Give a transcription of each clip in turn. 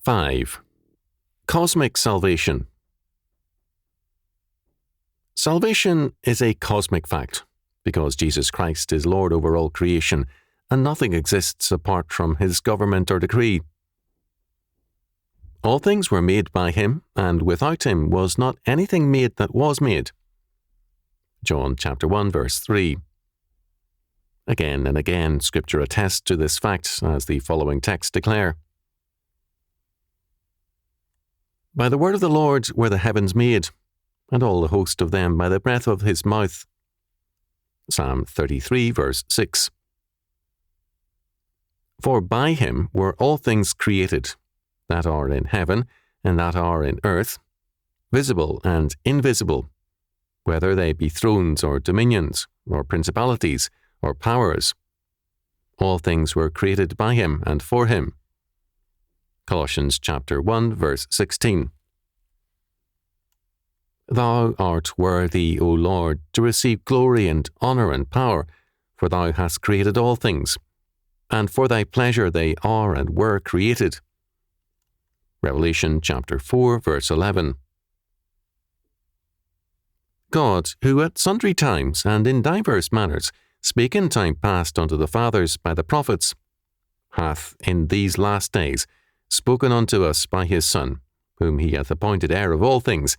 5. Cosmic salvation. Salvation is a cosmic fact, because Jesus Christ is Lord over all creation, and nothing exists apart from his government or decree. All things were made by him, and without him was not anything made that was made. John chapter 1 verse 3. Again and again, Scripture attests to this fact, as the following texts declare. By the word of the Lord were the heavens made, and all the host of them by the breath of his mouth. Psalm 33 verse 6. For by him were all things created, that are in heaven and that are in earth, visible and invisible, whether they be thrones or dominions, or principalities, or powers. All things were created by him and for him. Colossians chapter 1 verse 16. Thou art worthy, O Lord, to receive glory and honour and power, for thou hast created all things, and for thy pleasure they are and were created. Revelation chapter 4 verse 11. God, who at sundry times and in divers manners spake in time past unto the fathers by the prophets, hath in these last days spoken unto us by his Son, whom he hath appointed heir of all things,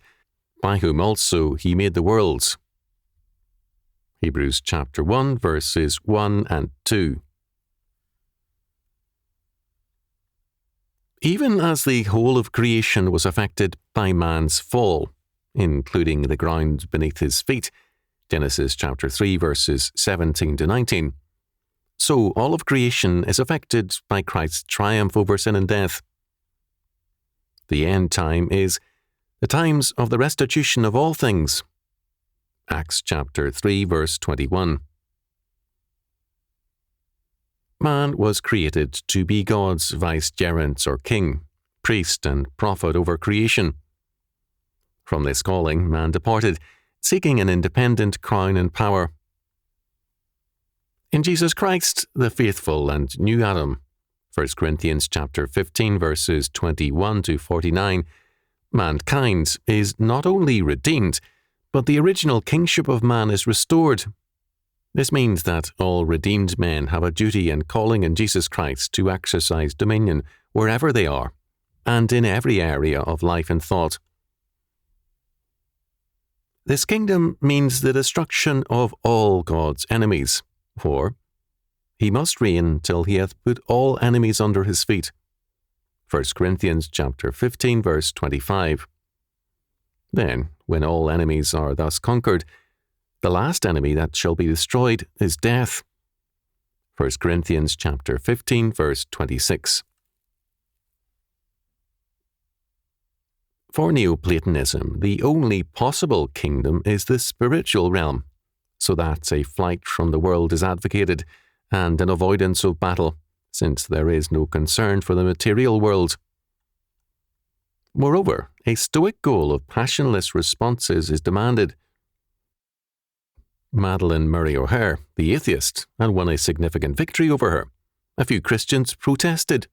by whom also he made the worlds. Hebrews chapter 1 verses 1 and 2. Even as the whole of creation was affected by man's fall, including the ground beneath his feet, Genesis chapter 3 verses 17 to 19, so all of creation is affected by Christ's triumph over sin and death. The end time is the times of the restitution of all things. Acts chapter 3 verse 21. Man was created to be God's vicegerent or king, priest and prophet over creation. From this calling, man departed, seeking an independent crown and power. In Jesus Christ, the faithful and new Adam, 1 Corinthians chapter 15 verses 21 to 49, mankind is not only redeemed, but the original kingship of man is restored. This means that all redeemed men have a duty and calling in Jesus Christ to exercise dominion wherever they are, and in every area of life and thought. This kingdom means the destruction of all God's enemies, for he must reign till he hath put all enemies under his feet. 1 Corinthians chapter 15 verse 25. Then, when all enemies are thus conquered, the last enemy that shall be destroyed is death. 1 Corinthians chapter 15 verse 26. For Neoplatonism, the only possible kingdom is the spiritual realm, so that a flight from the world is advocated, and an avoidance of battle, since there is no concern for the material world. Moreover, a stoic goal of passionless responses is demanded. Madeleine Murray O'Hare, the atheist, had won a significant victory over her. A few Christians protested.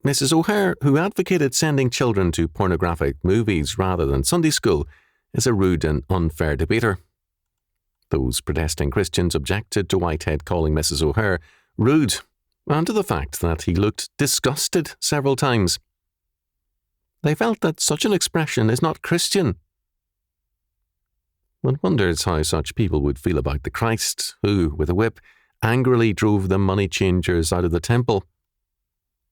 Mrs. O'Hare, who advocated sending children to pornographic movies rather than Sunday school, is a rude and unfair debater. Those protesting Christians objected to Whitehead calling Mrs. O'Hare rude, and to the fact that he looked disgusted several times. They felt that such an expression is not Christian. One wonders how such people would feel about the Christ who, with a whip, angrily drove the money changers out of the temple.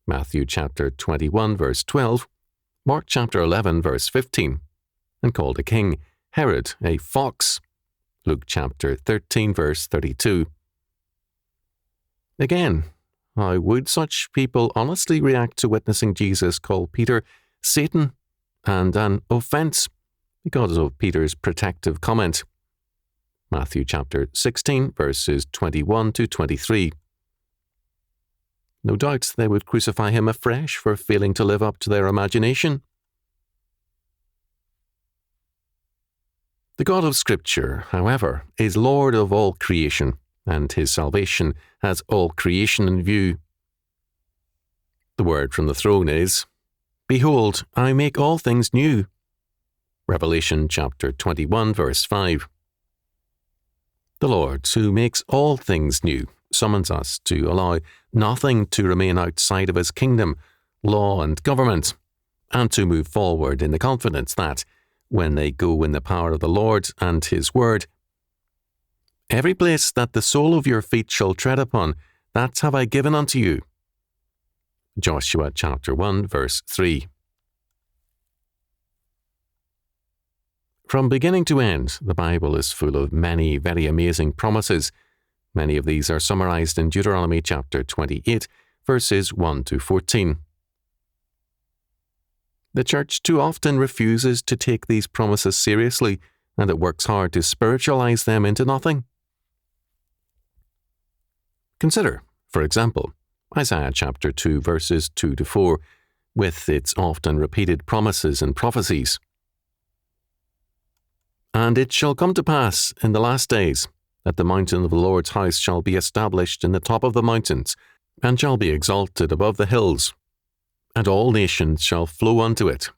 Matthew chapter 21 verse 12, Mark chapter 11 verse 15, and called a king Herod a fox. Luke chapter 13 verse 32. Again, how would such people honestly react to witnessing Jesus call Peter Satan and an offense because of Peter's protective comment? Matthew chapter 16 verses 21 to 23. No doubt they would crucify him afresh for failing to live up to their imagination. The God of Scripture, however, is Lord of all creation, and his salvation has all creation in view. The word from the throne is, "Behold, I make all things new." Revelation chapter 21, verse 5. The Lord, who makes all things new, summons us to allow nothing to remain outside of his kingdom, law, and government, and to move forward in the confidence that, when they go in the power of the Lord and his word, "Every place that the sole of your feet shall tread upon, that have I given unto you." Joshua chapter 1, verse 3. From beginning to end, the Bible is full of many very amazing promises. Many of these are summarized in Deuteronomy chapter 28, verses 1 to 14. The Church too often refuses to take these promises seriously, and it works hard to spiritualize them into nothing. Consider, for example, Isaiah chapter 2, verses 2 to 4, with its often repeated promises and prophecies. "And it shall come to pass in the last days, that the mountain of the Lord's house shall be established in the top of the mountains, and shall be exalted above the hills, and all nations shall flow unto it.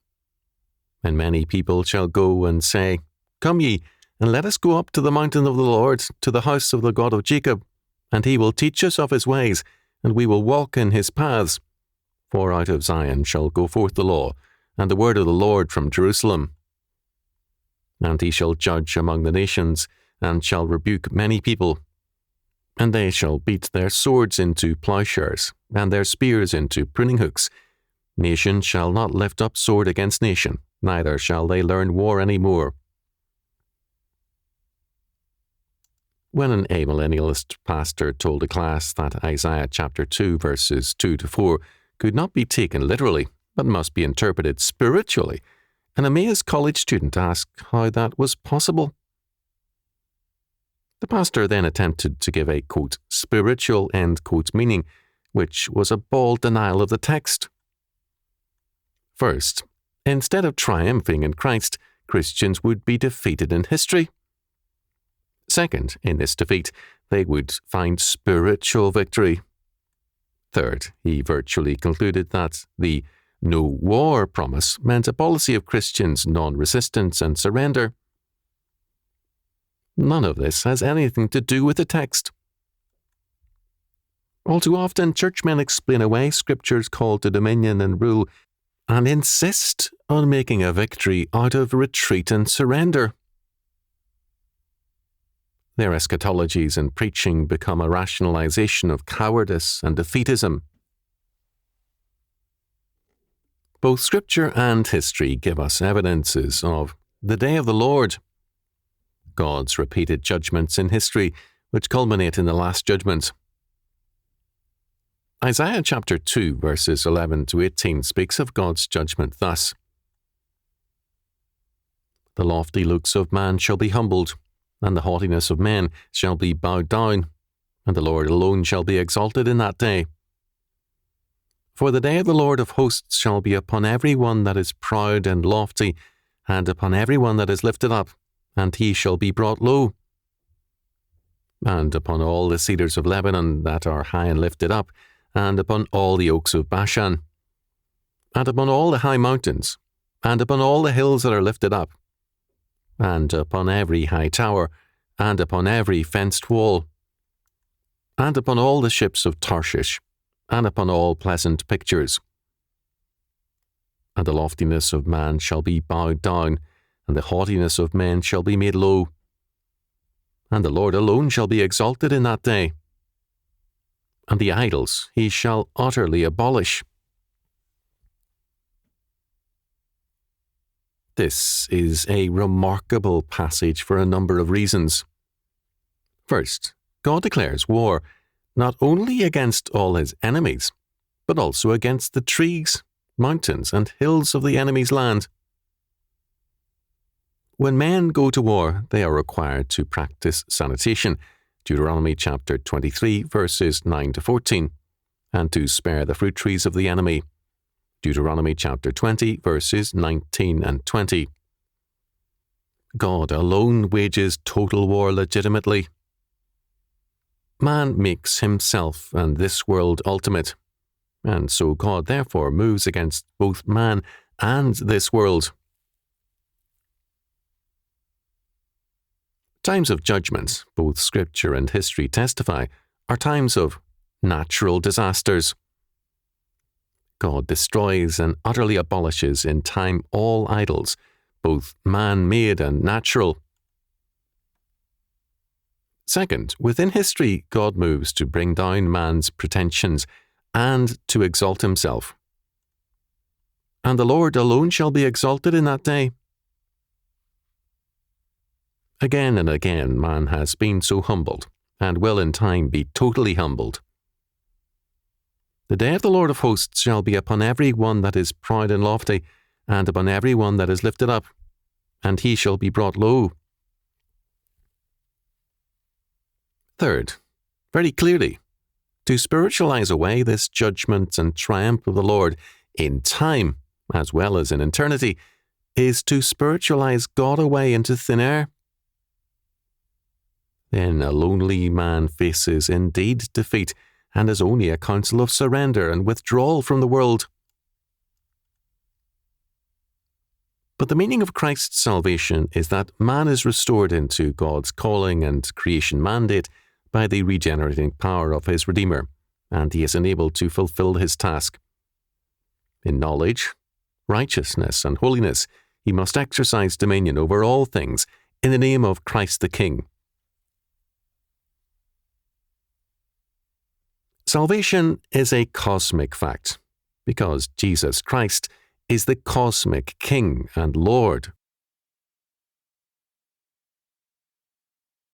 And many people shall go and say, Come ye, and let us go up to the mountain of the Lord, to the house of the God of Jacob, and he will teach us of his ways, and we will walk in his paths. For out of Zion shall go forth the law, and the word of the Lord from Jerusalem. And he shall judge among the nations, and shall rebuke many people. And they shall beat their swords into plowshares, and their spears into pruning hooks. Nation shall not lift up sword against nation, neither shall they learn war any more." When an amillennialist pastor told a class that Isaiah chapter 2, verses 2 to 4 could not be taken literally, but must be interpreted spiritually, an amazed college student asked how that was possible. The pastor then attempted to give a, quote, "spiritual," end quote, meaning, which was a bald denial of the text. First, instead of triumphing in Christ, Christians would be defeated in history. Second, in this defeat, they would find spiritual victory. Third, he virtually concluded that the no war promise meant a policy of Christians' non-resistance and surrender. None of this has anything to do with the text. All too often, churchmen explain away scriptures called to dominion and rule and insist on making a victory out of retreat and surrender. Their eschatologies and preaching become a rationalization of cowardice and defeatism. Both Scripture and history give us evidences of the day of the Lord, God's repeated judgments in history, which culminate in the Last Judgment. Isaiah chapter 2, verses 11 to 18 speaks of God's judgment thus: "The lofty looks of man shall be humbled, and the haughtiness of men shall be bowed down, and the Lord alone shall be exalted in that day. For the day of the Lord of hosts shall be upon every one that is proud and lofty, and upon every one that is lifted up, and he shall be brought low. And upon all the cedars of Lebanon that are high and lifted up, and upon all the oaks of Bashan, and upon all the high mountains, and upon all the hills that are lifted up, and upon every high tower, and upon every fenced wall, and upon all the ships of Tarshish, and upon all pleasant pictures. And the loftiness of man shall be bowed down, and the haughtiness of men shall be made low. And the Lord alone shall be exalted in that day. And the idols he shall utterly abolish." This is a remarkable passage for a number of reasons. First, God declares war not only against all his enemies, but also against the trees, mountains, and hills of the enemy's land. When men go to war, they are required to practice sanitation, Deuteronomy chapter 23, verses 9 to 14, and to spare the fruit trees of the enemy, Deuteronomy chapter 20, verses 19 and 20. God alone wages total war legitimately. Man makes himself and this world ultimate, and so God therefore moves against both man and this world. Times of judgment, both scripture and history testify, are times of natural disasters. God destroys and utterly abolishes in time all idols, both man-made and natural. Second, within history, God moves to bring down man's pretensions and to exalt himself. And the Lord alone shall be exalted in that day. Again and again, man has been so humbled, and will in time be totally humbled. The day of the Lord of hosts shall be upon every one that is proud and lofty, and upon every one that is lifted up, and he shall be brought low. Third, very clearly, to spiritualize away this judgment and triumph of the Lord in time, as well as in eternity, is to spiritualize God away into thin air. Then a lonely man faces indeed defeat, and is only a counsel of surrender and withdrawal from the world. But the meaning of Christ's salvation is that man is restored into God's calling and creation mandate by the regenerating power of his Redeemer, and he is enabled to fulfill his task. In knowledge, righteousness, and holiness, he must exercise dominion over all things in the name of Christ the King. Salvation is a cosmic fact, because Jesus Christ is the cosmic King and Lord